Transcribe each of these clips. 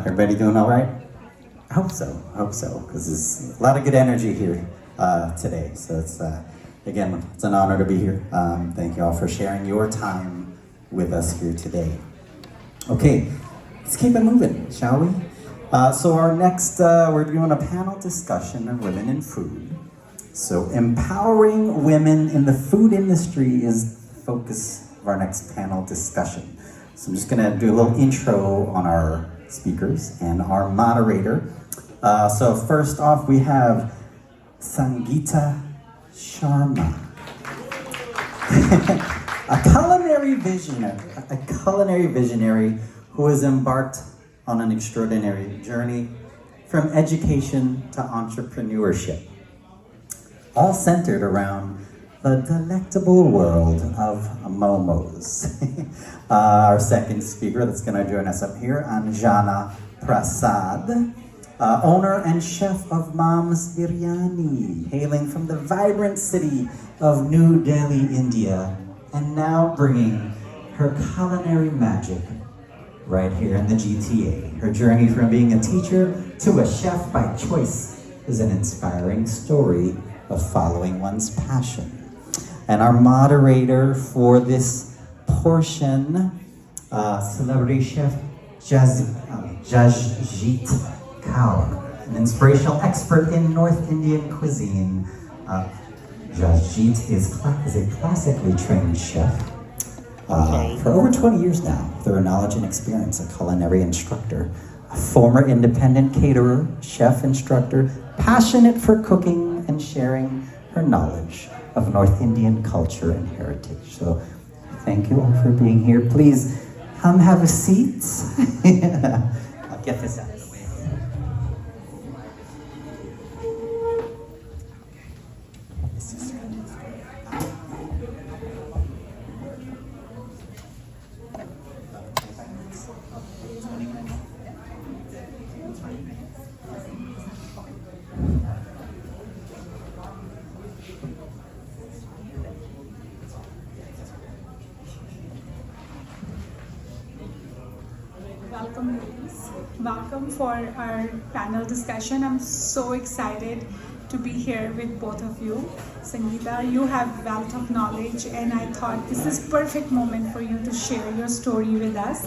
Everybody doing all right? I hope so, because there's a lot of good energy here today. So again, it's an honor to be here. Thank you all for sharing your time with us here today. Okay, let's keep it moving, shall we? So our next, we're doing a panel discussion on women in food. So empowering women in the food industry is the focus of our next panel discussion. So I'm just gonna do a little intro on our speakers and our moderator. So first off, we have Sangeeta Sharma, a culinary visionary who has embarked on an extraordinary journey from education to entrepreneurship, all centered around the delectable world of momos. Our second speaker that's going to join us up here, Anjana Prasad, owner and chef of Mom's Biryani, hailing from the vibrant city of New Delhi, India, and now bringing her culinary magic right here in the GTA. Her journey from being a teacher to a chef by choice is an inspiring story of following one's passion. And our moderator for this portion, celebrity chef Jasjit Kaur, an inspirational expert in North Indian cuisine. Jasjit is a classically trained chef for over 20 years now, through her knowledge and experience, a culinary instructor, a former independent caterer, chef instructor, passionate for cooking and sharing her knowledge of North Indian culture and heritage. So thank you all for being here. Please come have a seat. I'll get this out of the way. Welcome, ladies. Welcome for our panel discussion. I'm so excited to be here with both of you. Sangeeta, you have wealth of knowledge, and I thought this is perfect moment for you to share your story with us.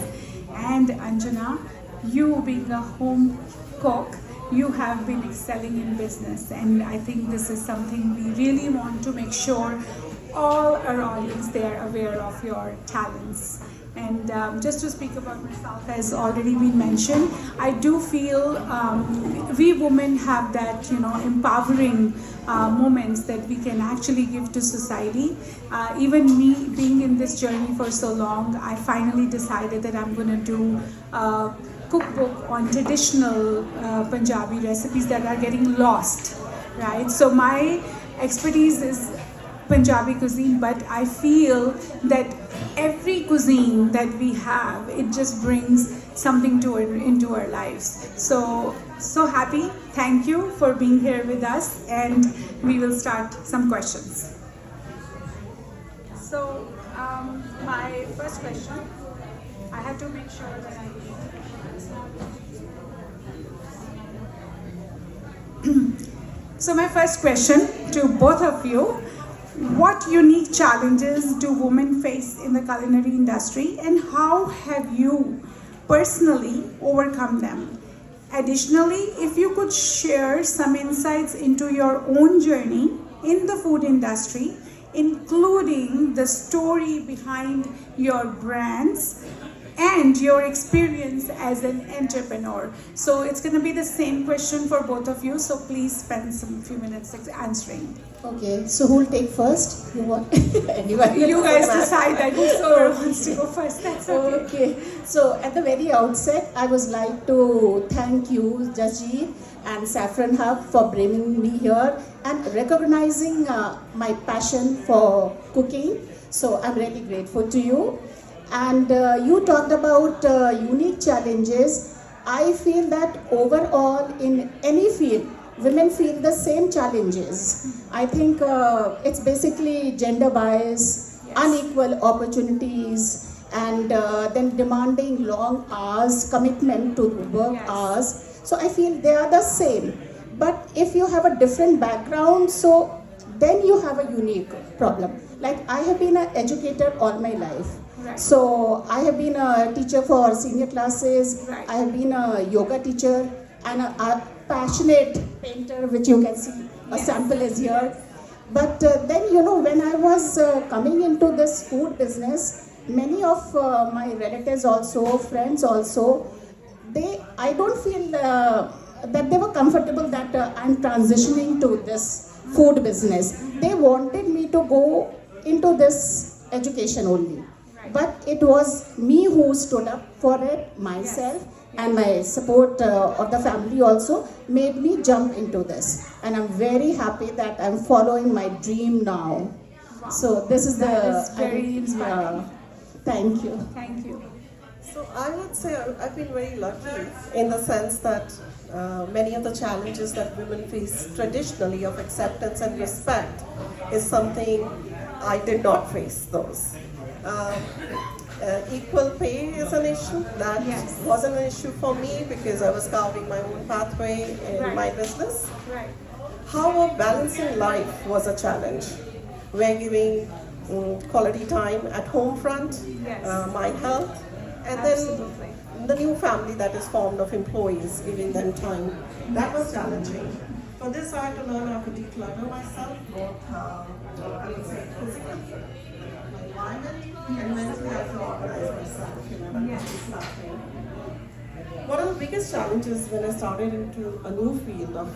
And Anjana, you being a home cook, you have been excelling in business, and I think this is something we really want to make sure all our audience, they are aware of your talents. And just to speak about myself, as already been mentioned, I do feel we women have that, empowering moments that we can actually give to society. Even me being in this journey for so long, I finally decided that I'm going to do a cookbook on traditional Punjabi recipes that are getting lost, right? So my expertise is Punjabi cuisine, but I feel that every cuisine that we have, it just brings something into our lives. So happy. Thank you for being here with us, and we will start some questions. So my first question, I have to make sure that So my first question to both of you: what unique challenges do women face in the culinary industry, and how have you personally overcome them? Additionally, if you could share some insights into your own journey in the food industry, including the story behind your brands and your experience as an entrepreneur. So it's going to be the same question for both of you, so please spend some few minutes answering. Okay, so who will take first? You want anybody? You guys decide that whoever wants to go first. That's okay. Okay, so at the very outset, I would like to thank you, Jasjit and Saffron Hub, for bringing me here and recognizing my passion for cooking. So I'm really grateful to you. And you talked about unique challenges. I feel that overall in any field, women feel the same challenges. I think it's basically gender bias, unequal opportunities, and then demanding long hours, commitment to work Yes. hours. So I feel they are the same. But if you have a different background, so then you have a unique problem. Like I have been an educator all my life. Right. So I have been a teacher for senior classes. Right. I have been a yoga teacher and a passionate painter, which you can see a Yes. sample is here. But then, when I was coming into this food business, many of my relatives also, friends also, I don't feel that they were comfortable that I'm transitioning to this food business. They wanted me to go into this education only. Right. But it was me who stood up for it myself, and my support of the family also made me jump into this. And I'm very happy that I'm following my dream now. Wow. So this is That the is very inspiring. thank you. Thank you. So I would say I've been very lucky in the sense that many of the challenges that women face traditionally of acceptance and respect is something I did not face those. Equal pay is an issue. That Yes. wasn't an issue for me because I was carving my own pathway in Right. my business. Right. However, balancing life was a challenge. We're giving quality time at home front, Yes. my health, and Absolutely. then the new family that is formed of employees, giving them time. That was challenging. For this, I had to learn how to declutter myself, both I would say physically, my environment, and mentally I have to organize myself. That Yes. was nothing. One of the biggest challenges when I started into a new field of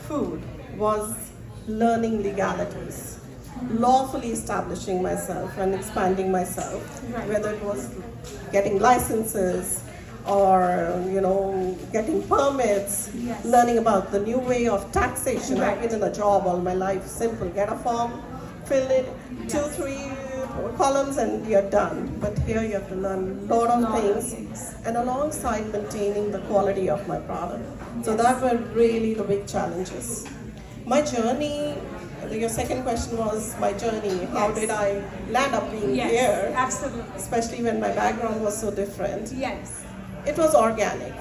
food was learning legalities, lawfully establishing myself and expanding myself, Right. whether it was getting licenses or getting permits, Yes. learning about the new way of taxation. Right. I've been in a job all my life, simple, get a form, fill it, two, Yes. three columns and you're done. But here you have to learn a lot of Lot of things, things. and alongside maintaining the quality of my product. So Yes. that were really the big challenges. My journey, your second question was my journey. How Yes. did I land up being Yes. here? Absolutely. Especially when my background was so different. Yes. It was organic.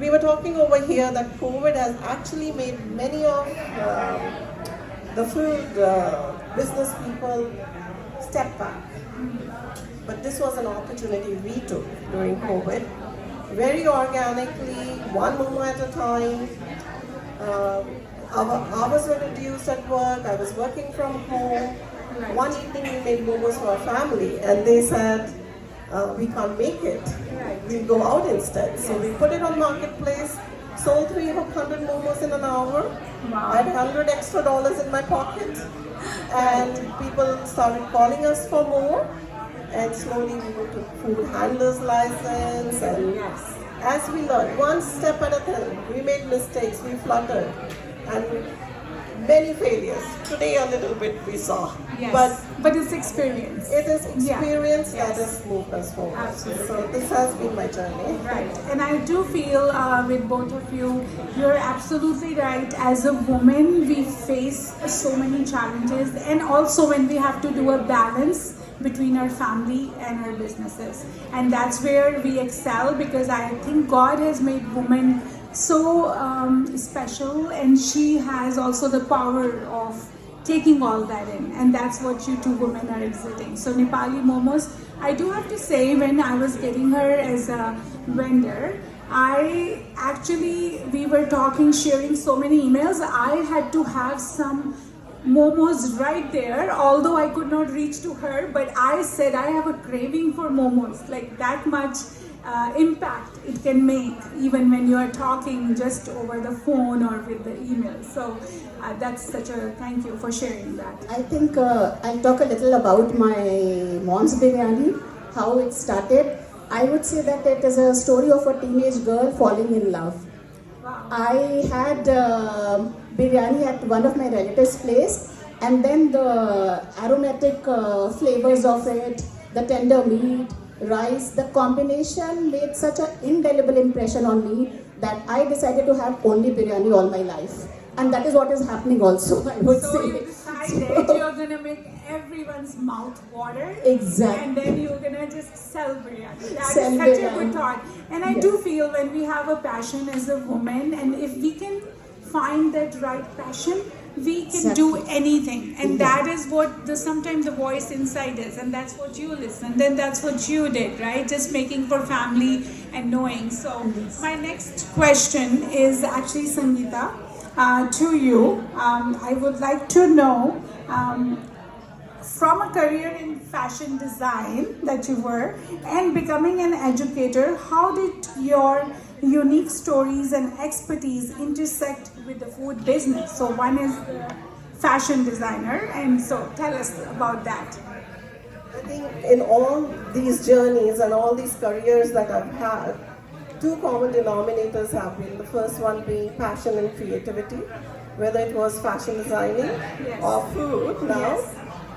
We were talking over here that COVID has actually made many of the food business people step back. But this was an opportunity we took during COVID. Very organically, one momo at a time. Our hours were reduced at work. I was working from home. Right. One evening we made momos for our family, and they said, we can't make it. Right. We'll go out instead. So we put it on marketplace, sold 300 momos in an hour. Wow. I had $100 extra in my pocket, and people started calling us for more. And slowly we moved to food handler's license, and Yes. as we learned, one step at a time, we made mistakes, we fluttered, and many failures. Today a little bit we saw, Yes. but it's experience. it is Yeah. experience that Yes. has moved us forward. Absolutely. So this has been my journey. Right. And I do feel with both of you, you're absolutely right. As a woman, we face so many challenges, and also when we have to do a balance between our family and our businesses. And that's where we excel, because I think God has made women so special, and she has also the power of taking all that in, and that's what you two women are exhibiting. So Nepali momos, I do have to say, when I was getting her as a vendor, we were talking, sharing so many emails, I had to have some momos right there, although I could not reach to her, but I said I have a craving for momos, like that much impact it can make even when you are talking just over the phone or with the email. So that's such a thank you for sharing that. I think I'll talk a little about my mom's biryani, how it started. I would say that it is a story of a teenage girl falling in love. Wow. I had biryani at one of my relatives' place, and then the aromatic flavors of it, the tender meat, rice, the combination made such an indelible impression on me that I decided to have only biryani all my life. And that is what is happening also, I would So say. you decided I did. You're gonna make everyone's mouth water. Exactly. And then you're gonna just sell biryani. That Sell is such a biryani. good thought. And I do feel when we have a passion as a woman, and if we can find that right passion, we can do anything. And that is what sometimes the voice inside is, and that's what you listened, and that's what you did, right? Just making for family and knowing. So my next question is actually, Sangeeta, to you. I would like to know, from a career in fashion design that you were and becoming an educator, how did your unique stories and expertise intersect with the food business? So one is the fashion designer, and so tell us about that. I think in all these journeys and all these careers that I've had, two common denominators have been. The first one being passion and creativity, whether it was fashion designing or food now,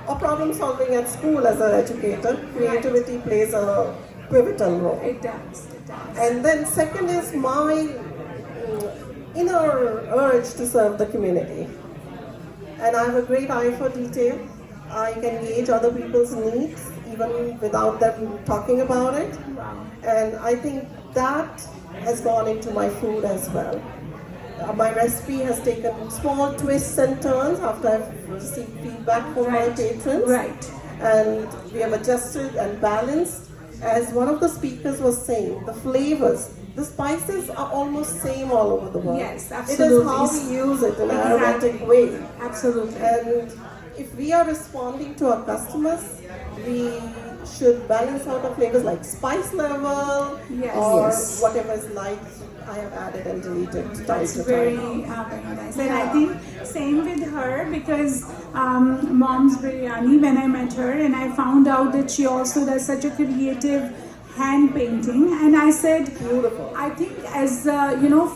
or problem solving at school as an educator. Creativity plays a pivotal role. It does. It does. And then second is my inner urge to serve the community. And I have a great eye for detail. I can gauge other people's needs even without them talking about it. And I think that has gone into my food as well. My recipe has taken small twists and turns after I've received feedback from my patrons. Right. And we have adjusted and balanced. As one of the speakers was saying, the flavors, the spices are almost same all over the world. Yes, absolutely. It is how we use it in an aromatic way. Absolutely. And if we are responding to our customers, we should balance out the flavors like spice level or whatever is liked. I have added and deleted time to Very time. nice. And I think same with her, because Mom's Biryani, when I met her and I found out that she also does such a creative hand painting, and I said, Beautiful. I think as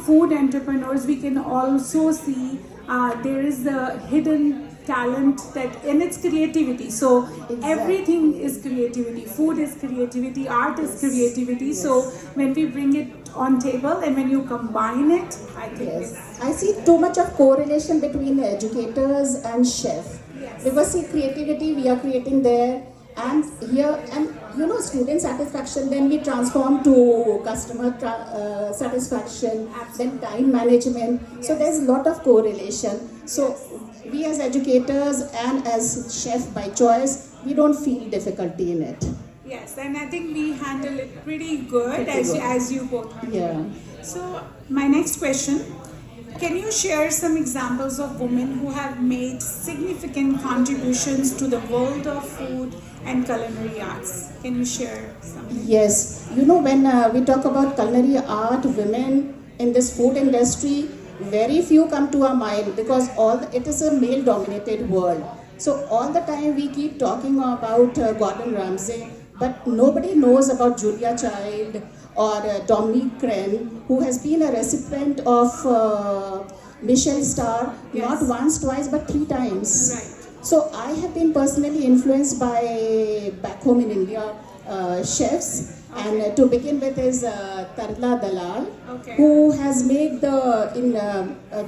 food entrepreneurs, we can also see there is the hidden talent that, and it's creativity. So everything is creativity. Food is creativity. Art is creativity. So when we bring it on table and when you combine it, I think it's, I see too much of correlation between educators and chef. Because see, creativity we are creating there, and here, and student satisfaction, then we transform to customer satisfaction, then time management. So there's a lot of correlation. So we as educators and as chef by choice, we don't feel difficulty in it. yes, and I think we handle it pretty good, as you both are. Yeah. So my next question, can you share some examples of women who have made significant contributions to the world of food and culinary arts? Can you share something? Yes, when we talk about culinary art, women in this food industry, very few come to our mind because it is a male-dominated world. So all the time we keep talking about Gordon Ramsay, but nobody knows about Julia Child or Dominique Crenn, who has been a recipient of Michelin star, not once, twice, but 3 times. Right. So I have been personally influenced by back home in India chefs, and to begin with is Tarla Dalal, who has made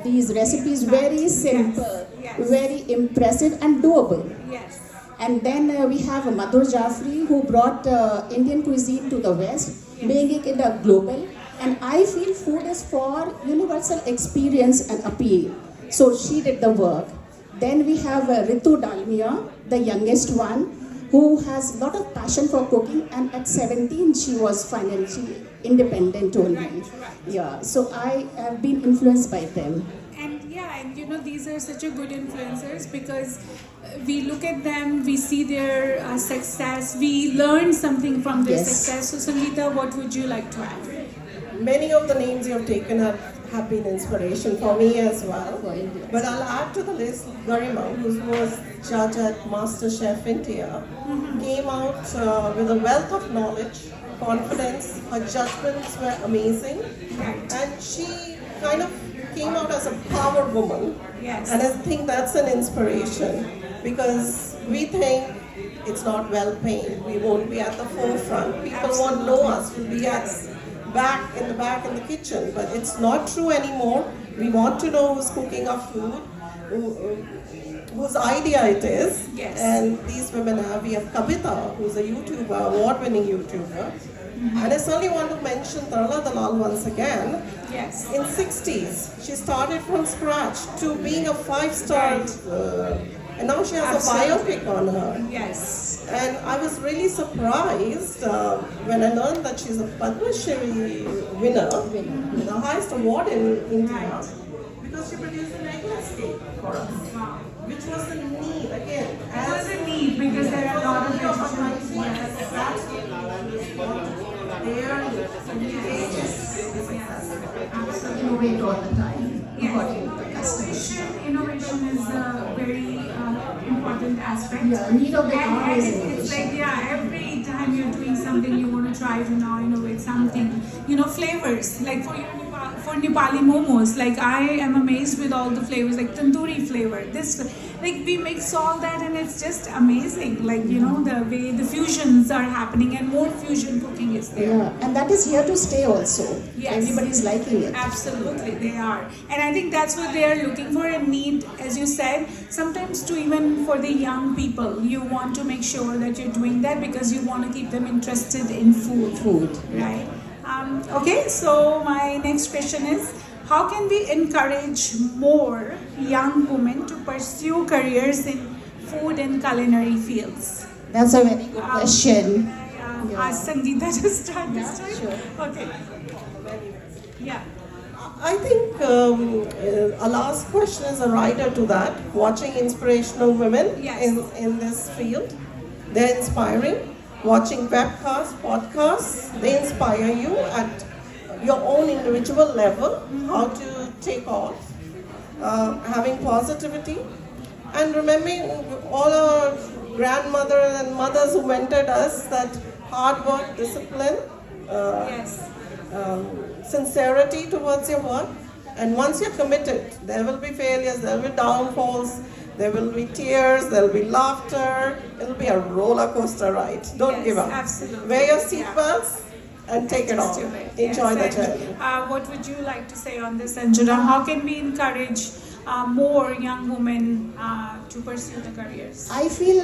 these recipes very simple, very impressive and doable. Yes. And then we have Madhur Jaffrey, who brought Indian cuisine to the West, making it a global. And I feel food is for universal experience and appeal. So she did the work. Then we have Ritu Dalmia, the youngest one, who has a lot of passion for cooking, and at 17 she was financially independent only. Right. Yeah, so I have been influenced by them. And these are such a good influencers because we look at them, we see their success, we learn something from their success. So Sangeeta, what would you like to add? Many of the names you have taken have been inspiration for me as well. But I'll add to the list Garima, who was judge at MasterChef India, came out with a wealth of knowledge, confidence, her judgments were amazing, and she kind of came out as a power woman. Yes. And I think that's an inspiration because we think it's not well paid, we won't be at the forefront, people won't know us, we'll be at back in the kitchen, but it's not true anymore. We want to know who's cooking our food, whose idea it is. Yes. And these women we have Kavita, who's a YouTuber, award-winning YouTuber. And I certainly want to mention Tarla Dalal once again. Yes. In 60s, she started from scratch to being a 5-star, and now she has Absolutely. a biopic on her. Yes. And I was really surprised when I learned that she's a Padma Shri winner, the highest award in India, Right. because she produced an eggless cake for us, Wow. which was the need again. It was a need because there are a lot of vegetarians. Yes, that's Innovate all the time. Innovation is a very important aspect. Yeah, need of the hour And is it's innovation. like, every time you're doing something, you want to try to now innovate something. Flavors, like for Nepali momos, like I am amazed with all the flavors, like tandoori flavor. We mix all that and it's just amazing. The way the fusions are happening and more fusion cooking is there. Yeah, and that is here to stay also. Yes. Everybody's liking it. Absolutely, they are. And I think that's what they are looking for and need, as you said, sometimes to even for the young people, you want to make sure that you're doing that because you want to keep them interested in food. Right? Okay, so my next question is, how can we encourage more young women to pursue careers in food and culinary fields? That's a very good question. Ask Sangeeta to start this time. Sure. Okay. Yeah. I think a last question is a rider to that. Watching inspirational women Yes. in this field, they're inspiring. Watching webcasts, podcasts, they inspire you at your own individual level, how to take off, having positivity, and remembering all our grandmothers and mothers who mentored us that hard work, discipline, Yes. sincerity towards your work. And once you're committed, there will be failures, there will be downfalls, there will be tears, there will be laughter. It'll be a roller coaster ride. Don't Yes, give up. absolutely. Wear your Yeah. seatbelts and take it Just on. do it. Enjoy the Yes. journey. And, what would you like to say on this, Anjana? How can we encourage more young women to pursue the careers? I feel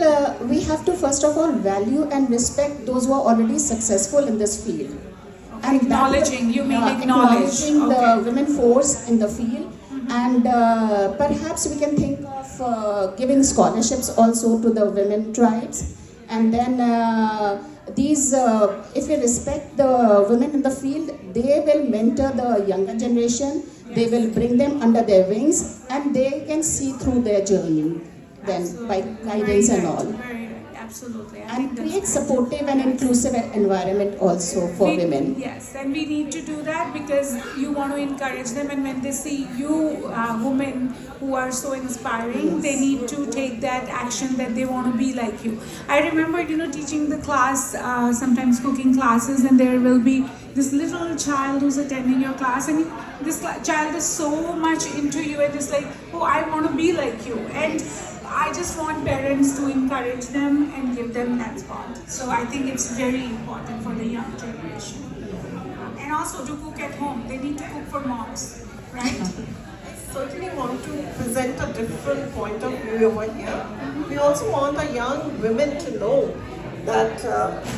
we have to first of all value and respect those who are already successful in this field. And that Acknowledging, you mean acknowledge. acknowledging Okay. the women force in the field, and perhaps we can think of giving scholarships also to the women tribes, and then if we respect the women in the field, they will mentor the younger generation. They will bring them under their wings, and they can see through their journey then by guidance Very and right, all. Very right. Absolutely. I And think that's create right. supportive and inclusive environment also for women. Yes, and we need to do that because you want to encourage them, and when they see you, women who are so inspiring, they need to take that action that they want to be like you. I remember, teaching the class, sometimes cooking classes, and there will be this little child who's attending your class, and this child is so much into you, and it's like, oh, I want to be like you. And I just want parents to encourage them and give them that spot. So I think it's very important for the young generation. And also to cook at home. They need to cook for moms, right? Certainly want to present a different point of view over here. We also want our young women to know that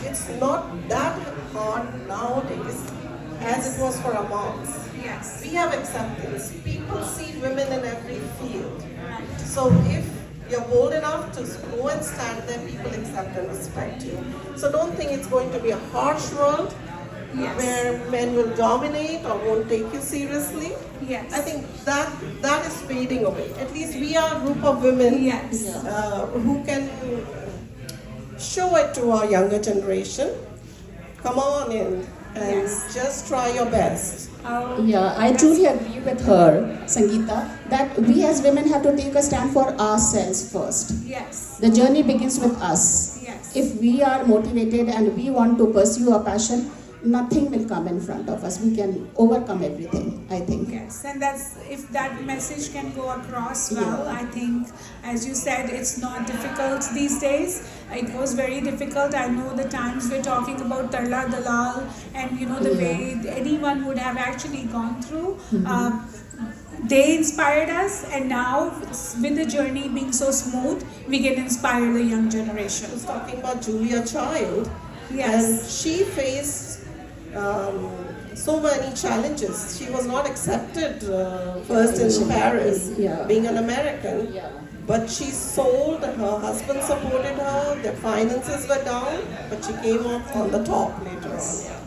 it's not that hard nowadays as it was for our moms. Yes. We have acceptance. People see women in every field. Right. So if you're bold enough to go and stand there, people accept and respect you. So don't think it's going to be a harsh world Yes. where men will dominate or won't take you seriously. Yes. I think that is fading away. At least we are a group of women Yes. who can show it to our younger generation. Come on in and Yes. just try your best. Oh, Yeah, I truly agree with her, Sangeeta, that we as women have to take a stand for ourselves first. yes. The journey begins with us. Yes. If we are motivated and we want to pursue our passion, nothing will come in front of us. We can overcome everything, I think. Yes, and that's if that message can go across well. I think, as you said, it's not difficult these days. It was very difficult. I know the times we're talking about Tarla Dalal, and the way anyone would have actually gone through. they inspired us, and now with the journey being so smooth, we can inspire the young generation. I was talking about Julia Child, Yes. and she faced so many challenges. She was not accepted first in Paris, Yeah. being an American. Yeah. But she sold, her husband supported her, their finances were down, but she came off on the top later on.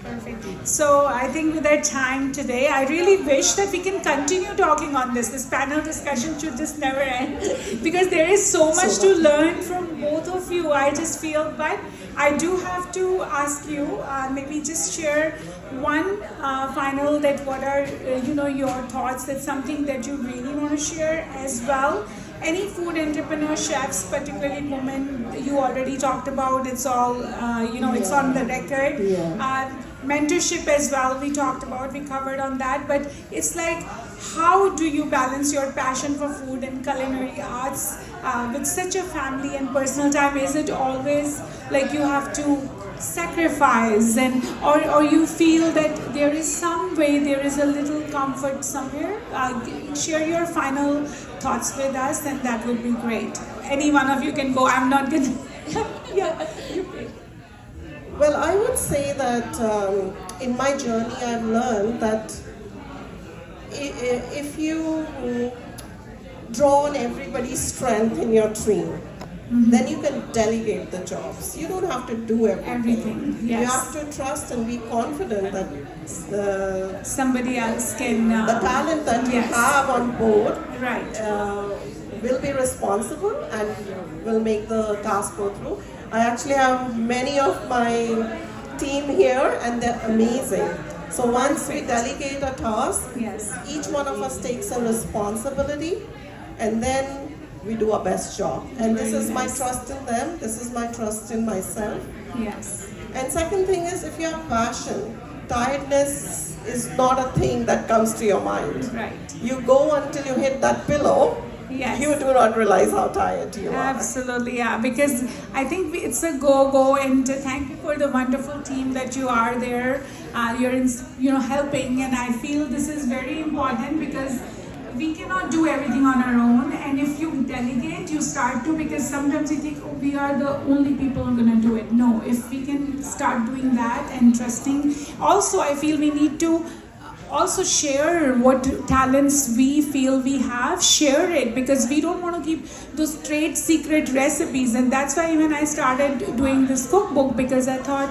Perfect. So I think with our time today, I really wish that we can continue talking on this. This panel discussion should just never end because there is so much to learn from both of you. I just feel, but I do have to ask you, maybe just share one final that what are your thoughts. That's something that you really want to share as well. Any food entrepreneur, chefs, particularly women, you already talked about. It's all it's on the record. Yeah. Mentorship as well, we talked about, we covered on that, but it's like, how do you balance your passion for food and culinary arts with such a family and personal time? Is it always like you have to sacrifice, and or you feel that there is some way, there is a little comfort somewhere? Share your final thoughts with us, and that would be great. Any one of you can go. I'm not gonna yeah, you pick. Well, I would say that in my journey I've learned that if you draw on everybody's strength in your team, then you can delegate the jobs. You don't have to do everything. Yes. You have to trust and be confident that Somebody else can. the talent that you yes. have on board Right. will be responsible and will make the task go through. I actually have many of my team here and they're amazing. So once we delegate a task, Yes. each one of us takes a responsibility and then we do our best job. And this Very is my nice. trust in them, this is my trust in myself. Yes. And second thing is, if you have passion, tiredness is not a thing that comes to your mind. Right. You go until you hit that pillow, Yes. you do not realize how tired you are. Absolutely, yeah. Because I think it's a go, and thank you for the wonderful team that you are there. You're helping, and I feel this is very important because we cannot do everything on our own. And if you delegate, you start to, because sometimes you think, oh, we are the only people who are going to do it. No, if we can start doing that and trusting. Also, I feel we need to also share what talents we feel we have, share it, because we don't want to keep those trade secret recipes. And that's why when I started doing this cookbook, because I thought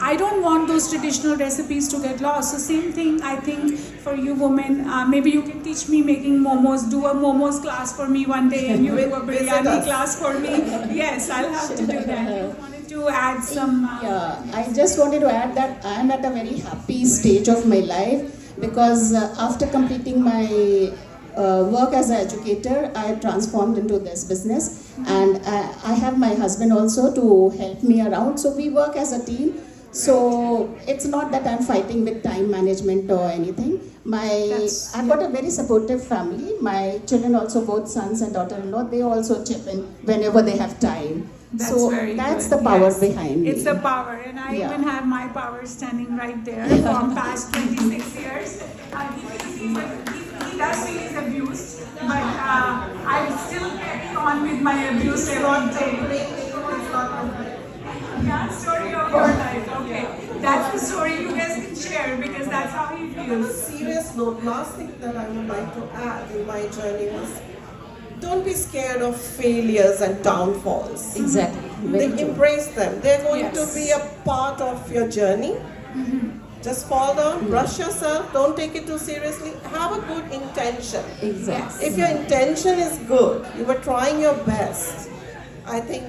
I don't want those traditional recipes to get lost. So same thing, I think, for you women, maybe you can teach me making momos, do a momos class for me one day, and you do a biryani class for me. Yes, I'll have to do that. You wanted to add some... Yeah, I just wanted to add that I am at a very happy stage of my life because after completing my work as an educator, I transformed into this business, and I have my husband also to help me around. So we work as a team. So it's not that I'm fighting with time management or anything. I've got a very supportive family. My children also, both sons and daughter-in-law, they also chip in whenever they have time. That's so very that's good. the power Yes. behind It's me. the power, and I Yeah. even have my power standing right there from past 26 years. He does feel he's abused, but I still carry on with my abuse every day. Yeah, story of your life. Okay, that's the story you guys can share because that's how he On a feels. serious note, last thing that I would like to add in my journey was, don't be scared of failures and downfalls. Exactly. Very true. Embrace them. They're going Yes. to be a part of your journey. Just fall down, brush yourself, don't take it too seriously. Have a good intention. Exactly. If your intention is good, you were trying your best, I think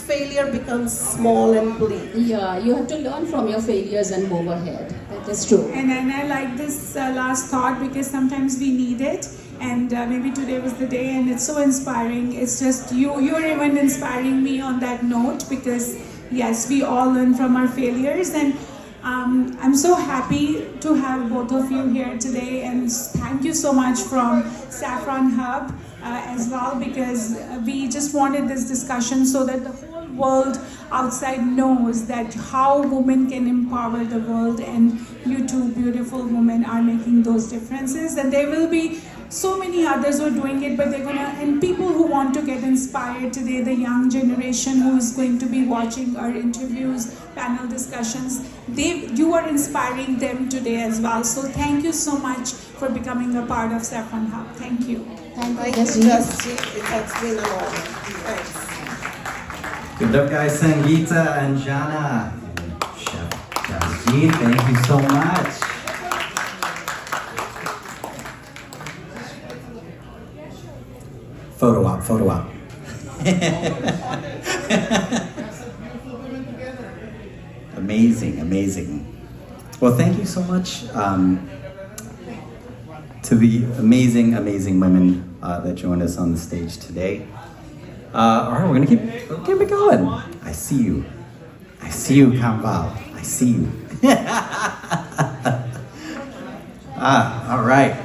failure becomes small and bleak. Yeah, you have to learn from your failures and move ahead. That is true. And I like this last thought because sometimes we need it, and maybe today was the day, and it's so inspiring. It's just you're even inspiring me on that note because yes, we all learn from our failures, and I'm so happy to have both of you here today, and thank you so much from Saffron Hub as well, because we just wanted this discussion so that the whole world outside knows that how women can empower the world and you two beautiful women are making those differences, and there will be so many others who are doing it, but they're gonna, and people who want to get inspired today, the young generation who is going to be watching our interviews, panel discussions, you are inspiring them today as well. So thank you so much for becoming a part of Saffron Hub. Thank you. Thank Thank you, you, Jasjeet. Jasjeet. It has been an honor. Thanks. Good luck, guys. Sangeeta and Jana. Chef Jasjeet, thank you so much. Photo op, photo op. Amazing, amazing. Well, thank you so much to the amazing, amazing women that joined us on the stage today. All right, we're gonna keep it going. I see you. I see you, Kambal. I see you. All right.